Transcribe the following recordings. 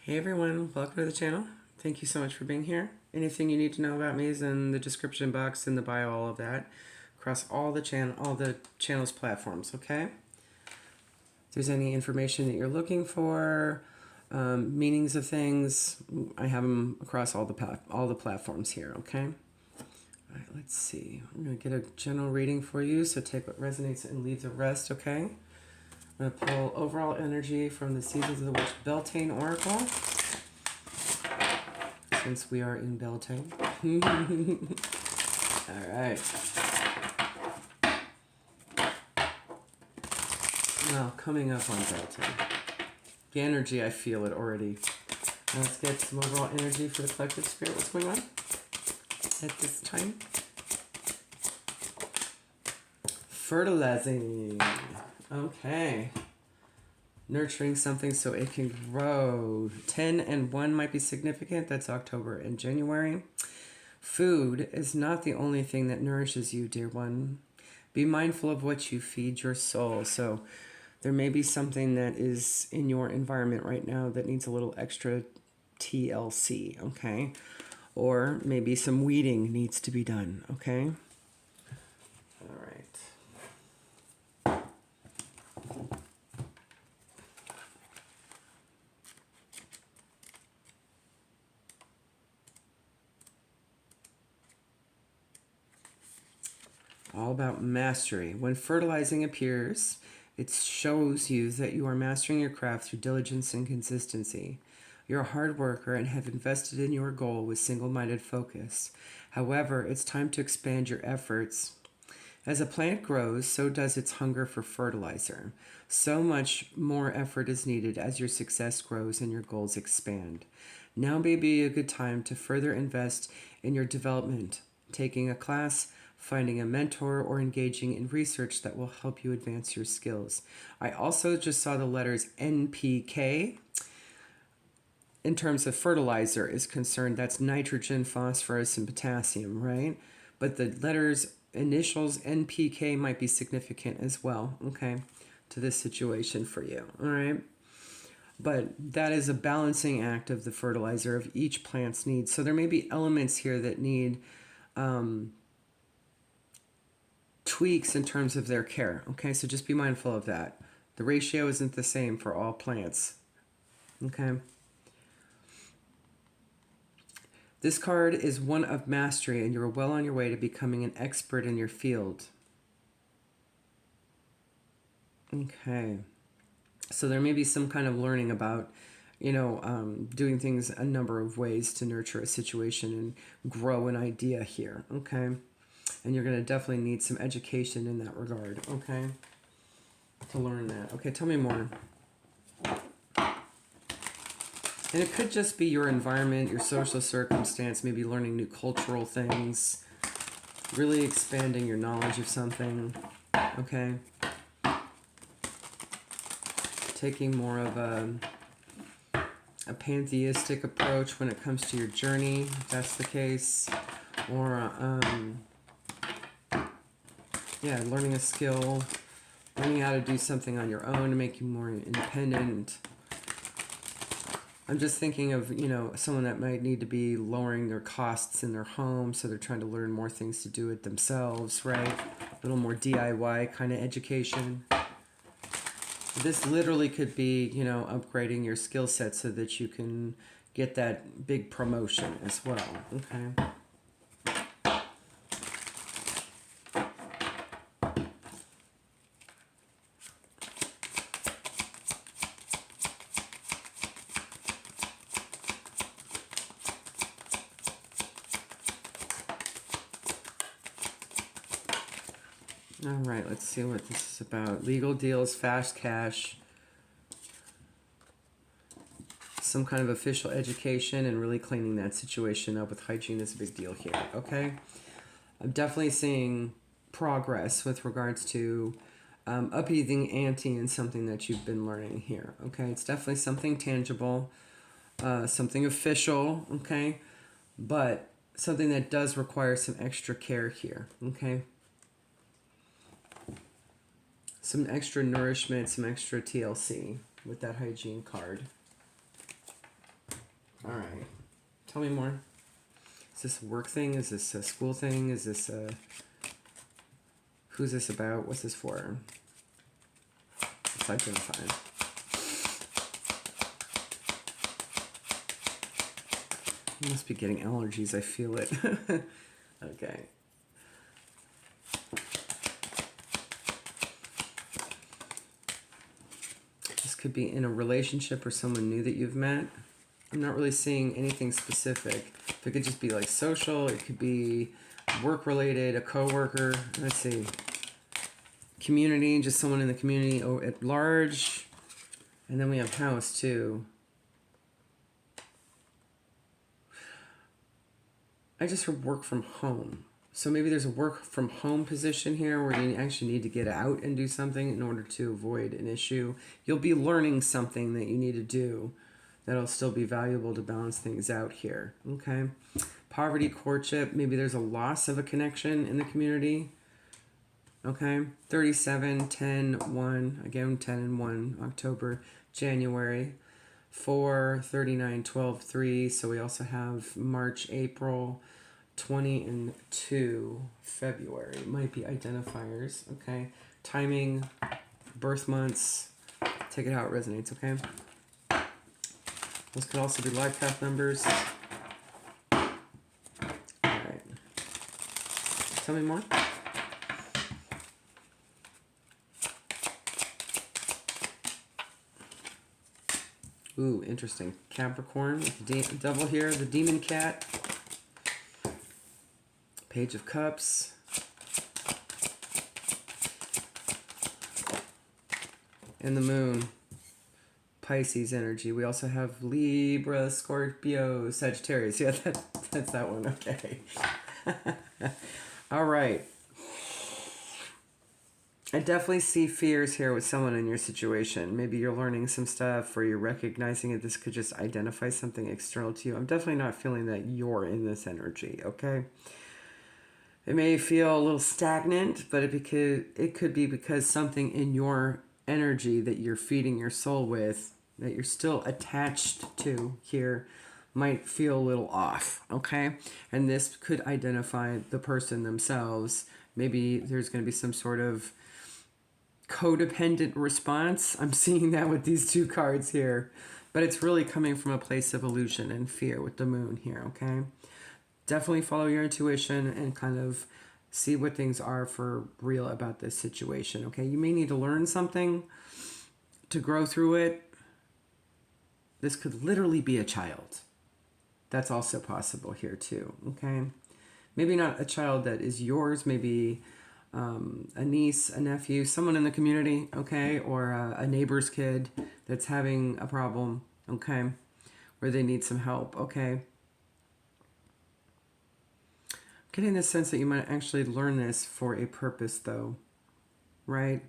Hey everyone, welcome to the channel. Thank you so much for being here. Anything you need to know about me is in the description box, in the bio, all of that, across all the channel's platforms. Okay. If there's any information that you're looking for, meanings of things, I have them across all the platforms here. Okay. All right. Let's see. I'm gonna get a general reading for you. So take what resonates and leave the rest. Okay. I'm going to pull overall energy from the Seasons of the Witch Beltane Oracle, since we are in Beltane. All right. Now, coming up on Beltane. The energy, I feel it already. Now let's get some overall energy for the collective spirit. What's going on at this time? Fertilizing. Okay. Nurturing something so it can grow. 10 and 1 might be significant. That's October and January. Food is not the only thing that nourishes you, dear one. Be mindful of what you feed your soul. So there may be something that is in your environment right now that needs a little extra TLC, okay? Or maybe some weeding needs to be done, okay? All right. All about mastery. When fertilizing appears, it shows you that you are mastering your craft through diligence and consistency. You're a hard worker and have invested in your goal with single-minded focus. However, it's time to expand your efforts. As a plant grows, so does its hunger for fertilizer. So much more effort is needed as your success grows and your goals expand. Now may be a good time to further invest in your development, taking a class, finding a mentor, or engaging in research that will help you advance your skills. I also just saw the letters NPK. In terms of fertilizer is concerned, that's nitrogen, phosphorus, and potassium, right? But the letters, initials NPK might be significant as well, okay, to this situation for you, all right? But that is a balancing act of the fertilizer of each plant's needs. So there may be elements here that need tweaks in terms of their care. Okay, so just be mindful of that. The ratio isn't the same for all plants. Okay. This card is one of mastery, and you're well on your way to becoming an expert in your field. Okay. So there may be some kind of learning about, doing things a number of ways to nurture a situation and grow an idea here. Okay. And you're going to definitely need some education in that regard, okay? To learn that. Okay, tell me more. And it could just be your environment, your social circumstance, maybe learning new cultural things, really expanding your knowledge of something, okay? Taking more of a pantheistic approach when it comes to your journey, if that's the case. Or, yeah, learning a skill, learning how to do something on your own to make you more independent. I'm just thinking of, someone that might need to be lowering their costs in their home, so they're trying to learn more things to do it themselves, right? A little more DIY kind of education. This literally could be, upgrading your skill set so that you can get that big promotion as well, okay? All right, let's see what this is about. Legal deals, fast cash, some kind of official education, and really cleaning that situation up with hygiene is a big deal here, okay? I'm definitely seeing progress with regards to upping the ante in something that you've been learning here, okay? It's definitely something tangible, something official, okay? But something that does require some extra care here, okay? Some extra nourishment, some extra TLC with that hygiene card. All right. Tell me more. Is this a work thing? Is this a school thing? Is this a... Who's this about? What's this for? Let's identify. You must be getting allergies. I feel it. Okay. This could be in a relationship or someone new that you've met. I'm not really seeing anything specific. It could just be like social. It could be work related, a coworker. Let's see. Community, just someone in the community at large. And then we have house too. I just heard work from home. So maybe there's a work from home position here where you actually need to get out and do something in order to avoid an issue. You'll be learning something that you need to do that'll still be valuable to balance things out here. Okay. Poverty, courtship. Maybe there's a loss of a connection in the community. Okay. 37, 10, 1. Again, 10 and 1. October, January. 4, 39, 12, 3. So we also have March, April, 20 and 2, February. Might be identifiers. Okay. Timing, birth months. Take it how it resonates, okay? Those could also be life path numbers. All right. Tell me more. Ooh, interesting. Capricorn with the devil here, the demon cat. Page of Cups. And the moon. Pisces energy. We also have Libra, Scorpio, Sagittarius. Yeah, that's that one. Okay. All right. I definitely see fears here with someone in your situation. Maybe you're learning some stuff or you're recognizing it. This could just identify something external to you. I'm definitely not feeling that you're in this energy, okay? It may feel a little stagnant, but it could be because something in your energy that you're feeding your soul with, that you're still attached to here, might feel a little off, okay? And this could identify the person themselves. Maybe there's going to be some sort of codependent response. I'm seeing that with these two cards here, but it's really coming from a place of illusion and fear with the moon here, okay? Definitely follow your intuition and kind of see what things are for real about this situation, okay? You may need to learn something to grow through it. This could literally be a child. That's also possible here too, okay? Maybe not a child that is yours, maybe a niece, a nephew, someone in the community, okay? Or a neighbor's kid that's having a problem, okay? Where they need some help, okay? Getting the sense that you might actually learn this for a purpose though, right?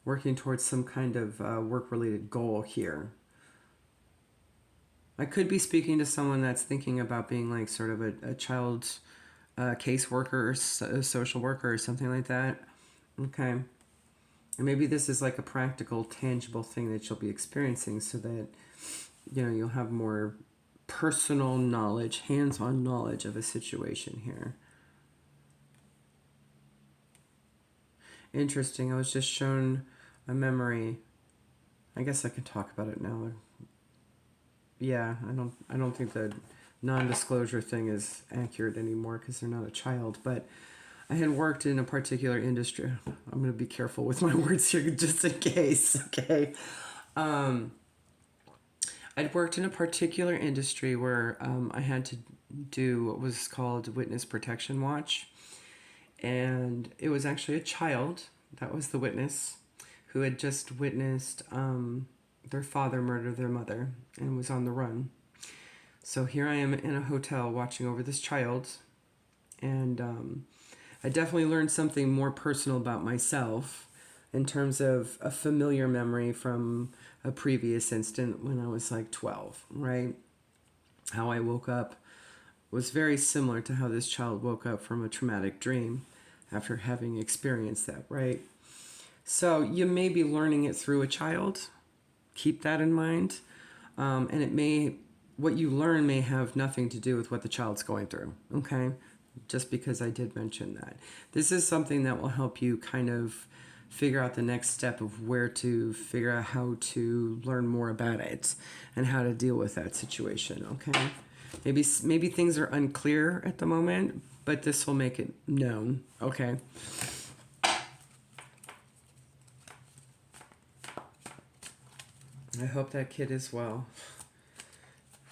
Working towards some kind of work-related goal here. I could be speaking to someone that's thinking about being like sort of a child caseworker or a social worker or something like that. Okay. And maybe this is like a practical, tangible thing that you'll be experiencing so that, you know, you'll have more personal knowledge, hands-on knowledge of a situation here. Interesting. I was just shown a memory. I guess I can talk about it now. Yeah, I don't think the non-disclosure thing is accurate anymore because they're not a child, but I had worked in a particular industry. I'm going to be careful with my words here just in case, okay? I'd worked in a particular industry where I had to do what was called witness protection watch, and it was actually a child that was the witness who had just witnessed their father murder their mother and was on the run. So here I am in a hotel watching over this child, and I definitely learned something more personal about myself in terms of a familiar memory from a previous instant when I was like 12, right? How I woke up was very similar to how this child woke up from a traumatic dream after having experienced that, right? So you may be learning it through a child. Keep that in mind. And it may what you learn may have nothing to do with what the child's going through, okay? Just because I did mention that. This is something that will help you kind of figure out the next step of where to figure out how to learn more about it and how to deal with that situation, okay? Maybe things are unclear at the moment, but this will make it known, okay? I hope that kid is well.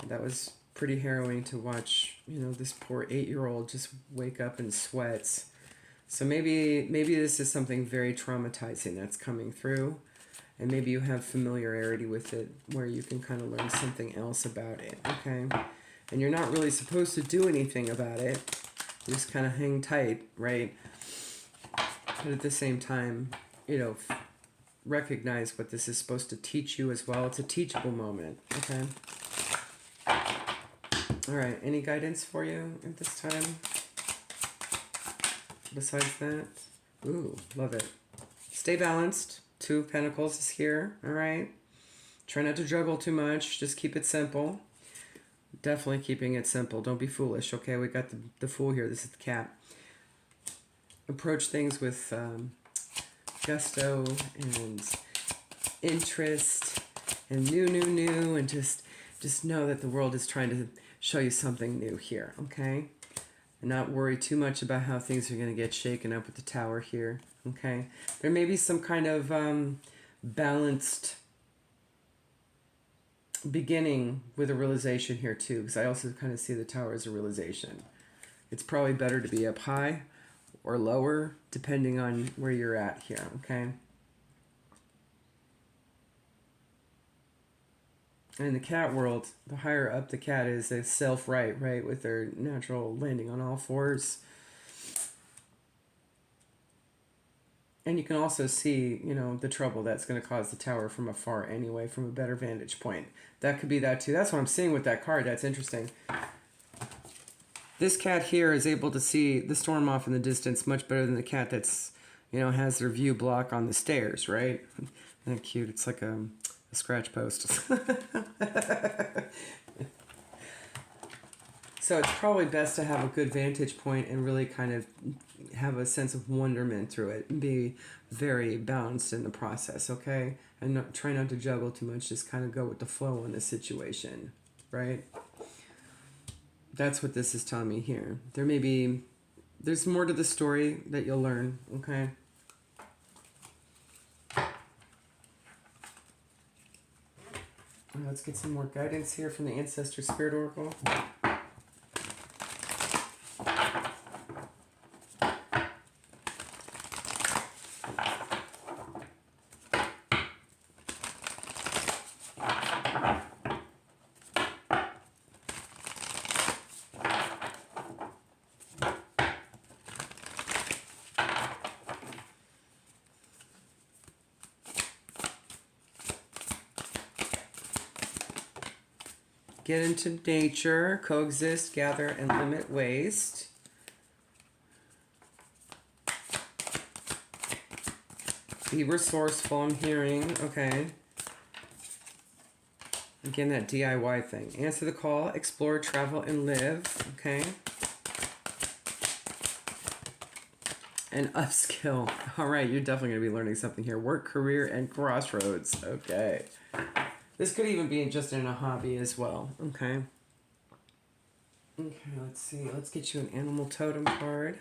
That was pretty harrowing to watch, you know, this poor 8-year-old just wake up in sweats. So maybe this is something very traumatizing that's coming through, and maybe you have familiarity with it where you can kind of learn something else about it, okay? And you're not really supposed to do anything about it. You just kind of hang tight, right? But at the same time, you know, recognize what this is supposed to teach you as well. It's a teachable moment, okay? All right, any guidance for you at this time? Besides that? Ooh, love it. Stay balanced. 2 of Pentacles is here, all right? Try not to juggle too much. Just keep it simple. Definitely keeping it simple. Don't be foolish, okay? We got the Fool here. This is the Cat. Approach things with gusto and interest and new, and just know that the world is trying to show you something new here, okay? And not worry too much about how things are going to get shaken up with the Tower here, okay? There may be some kind of balanced beginning with a realization here too, because I also kind of see the Tower as a realization. It's probably better to be up high or lower, depending on where you're at here, okay? And in the cat world, the higher up the cat is, they self-right, right, with their natural landing on all fours. And you can also see, you know, the trouble that's going to cause the Tower from afar anyway, from a better vantage point. That could be that too. That's what I'm seeing with that card. That's interesting. This cat here is able to see the storm off in the distance much better than the cat that's, you know, has their view block on the stairs, right? Isn't that cute? It's like a scratch post. So it's probably best to have a good vantage point and really kind of have a sense of wonderment through it and be very balanced in the process, okay? And try not to juggle too much. Just kind of go with the flow in the situation, right? That's what this is telling me here. There's more to the story that you'll learn, okay? Let's get some more guidance here from the Ancestor Spirit Oracle. Get into nature, coexist, gather, and limit waste. Be resourceful, I'm hearing, okay. Again, that DIY thing. Answer the call, explore, travel, and live, okay. And upskill. All right, you're definitely going to be learning something here. Work, career, and crossroads, okay. This could even be just in a hobby as well, okay? Okay, let's see. Let's get you an animal totem card.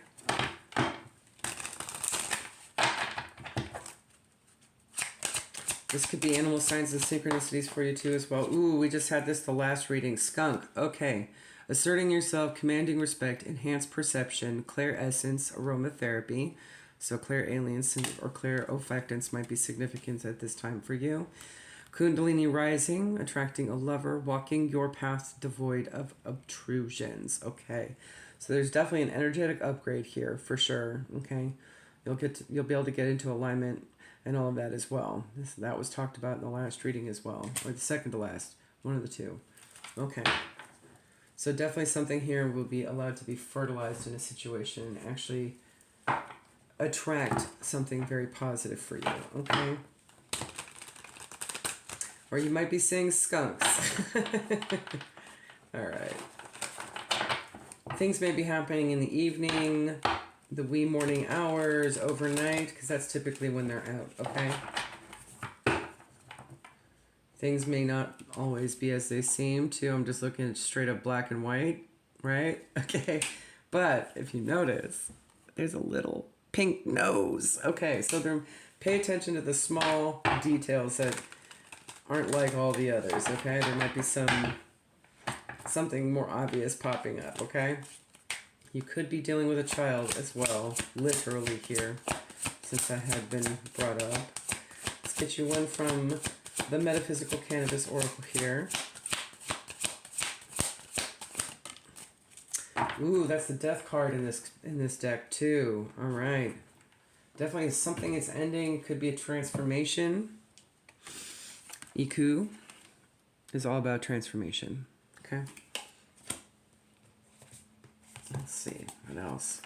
This could be animal signs and synchronicities for you too as well. Ooh, we just had this the last reading. Skunk, okay. Asserting yourself, commanding respect, enhanced perception, Clair essence, aromatherapy. So Clair aliens or Clair olfactants might be significant at this time for you. Kundalini rising, attracting a lover, walking your path devoid of obtrusions. Okay, so there's definitely an energetic upgrade here for sure. Okay, you'll be able to get into alignment and all of that as well. That was talked about in the last reading as well, or the second to last, one of the two. Okay, so definitely something here will be allowed to be fertilized in a situation and actually attract something very positive for you. Okay. Or you might be seeing skunks. All right. Things may be happening in the evening, the wee morning hours, overnight, because that's typically when they're out, okay? Things may not always be as they seem, too. I'm just looking at straight up black and white, right? Okay. But if you notice, there's a little pink nose. Okay, so pay attention to the small details that aren't like all the others, okay? There might be something more obvious popping up, okay? You could be dealing with a child as well, literally here, since that had been brought up. Let's get you one from the Metaphysical Cannabis Oracle here. Ooh, that's the Death card in this deck too. All right. Definitely something is ending. Could be a transformation. Iku is all about transformation. Okay. Let's see. What else?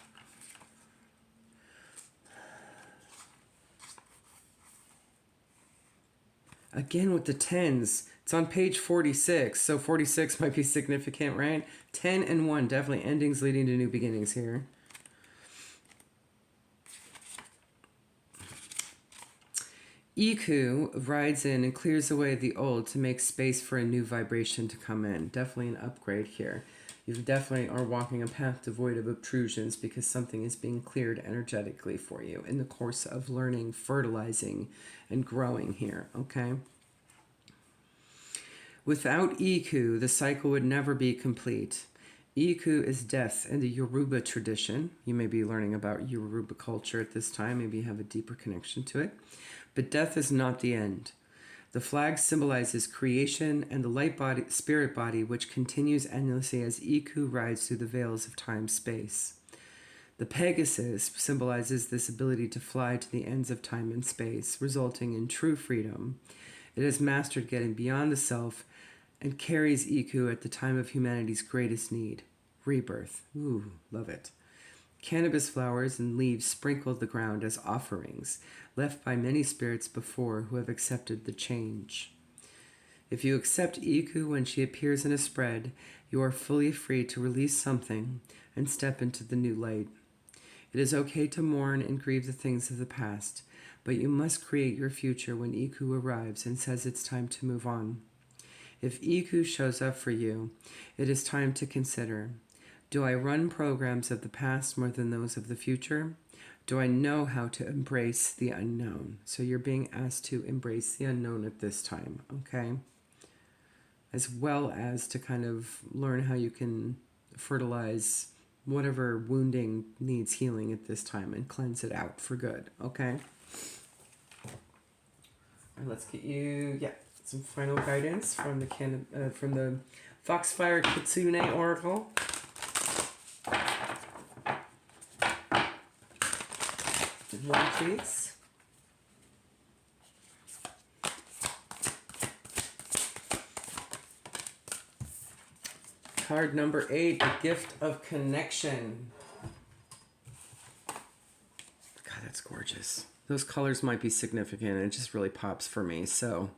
Again with the 10s. It's on page 46, so 46 might be significant, right? 10 and 1, definitely endings leading to new beginnings here. Iku rides in and clears away the old to make space for a new vibration to come in. Definitely an upgrade here. You definitely are walking a path devoid of obtrusions because something is being cleared energetically for you in the course of learning, fertilizing, and growing here, okay? Without Iku, the cycle would never be complete. Iku is death in the Yoruba tradition. You may be learning about Yoruba culture at this time. Maybe you have a deeper connection to it. But death is not the end. The flag symbolizes creation and the light body, spirit body, which continues endlessly as Iku rides through the veils of time-space. The Pegasus symbolizes this ability to fly to the ends of time and space, resulting in true freedom. It has mastered getting beyond the self and carries Iku at the time of humanity's greatest need, rebirth. Ooh, love it. Cannabis flowers and leaves sprinkled the ground as offerings, left by many spirits before who have accepted the change. If you accept Iku when she appears in a spread, you are fully free to release something and step into the new light. It is okay to mourn and grieve the things of the past, but you must create your future when Iku arrives and says it's time to move on. If Iku shows up for you, it is time to consider, do I run programs of the past more than those of the future? Do I know how to embrace the unknown? So you're being asked to embrace the unknown at this time, okay? As well as to kind of learn how you can fertilize whatever wounding needs healing at this time and cleanse it out for good, okay? All right, let's get you, some final guidance from the Foxfire Kitsune Oracle. One, please. Card number 8, the Gift of Connection. God, that's gorgeous. Those colors might be significant. It just really pops for me. So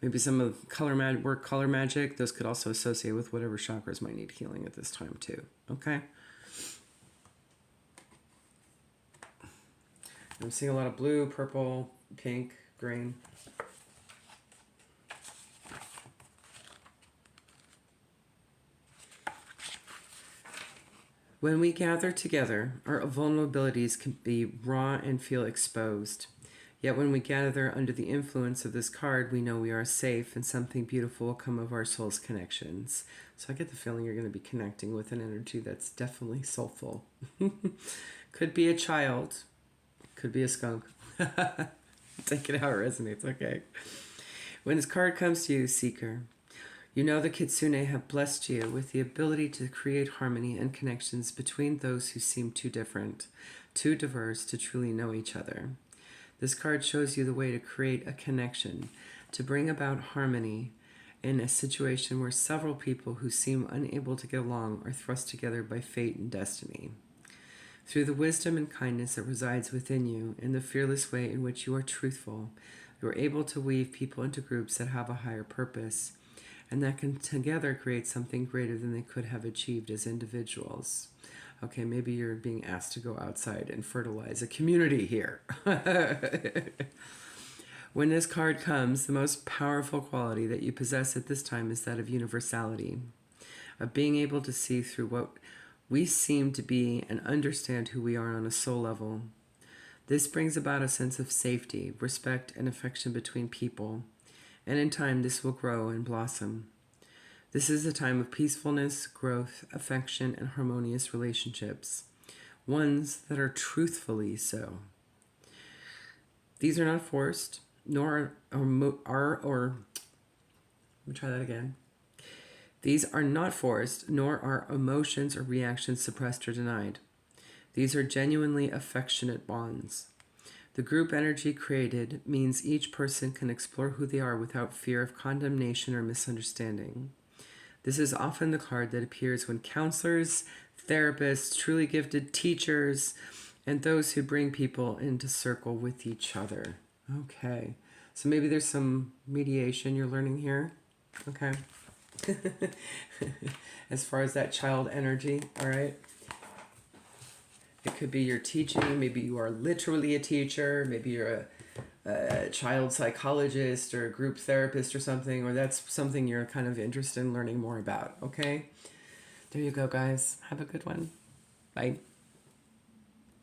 maybe some of color magic. Those could also associate with whatever chakras might need healing at this time too. Okay. I'm seeing a lot of blue, purple, pink, green. When we gather together, our vulnerabilities can be raw and feel exposed. Yet when we gather under the influence of this card, we know we are safe and something beautiful will come of our soul's connections. So I get the feeling you're going to be connecting with an energy that's definitely soulful. Could be a child. Could be a skunk. Take it how it resonates, okay? When this card comes to you, Seeker, you know the Kitsune have blessed you with the ability to create harmony and connections between those who seem too different, too diverse to truly know each other. This card shows you the way to create a connection, to bring about harmony in a situation where several people who seem unable to get along are thrust together by fate and destiny. Through the wisdom and kindness that resides within you and the fearless way in which you are truthful, you are able to weave people into groups that have a higher purpose and that can together create something greater than they could have achieved as individuals. Okay, maybe you're being asked to go outside and fertilize a community here. When this card comes, the most powerful quality that you possess at this time is that of universality, of being able to see through what we seem to be and understand who we are on a soul level. This brings about a sense of safety, respect, and affection between people, and in time this will grow and blossom. This is a time of peacefulness, growth, affection, and harmonious relationships, ones that are truthfully so. These are not forced, nor let me try that again. These are not forced, nor are emotions or reactions suppressed or denied. These are genuinely affectionate bonds. The group energy created means each person can explore who they are without fear of condemnation or misunderstanding. This is often the card that appears when counselors, therapists, truly gifted teachers, and those who bring people into circle with each other. Okay, so maybe there's some mediation you're learning here. Okay. As far as that child energy, all right? It could be your teaching. Maybe you are literally a teacher. Maybe you're a child psychologist or a group therapist or something, or that's something you're kind of interested in learning more about, okay? There you go, guys. Have a good one. Bye.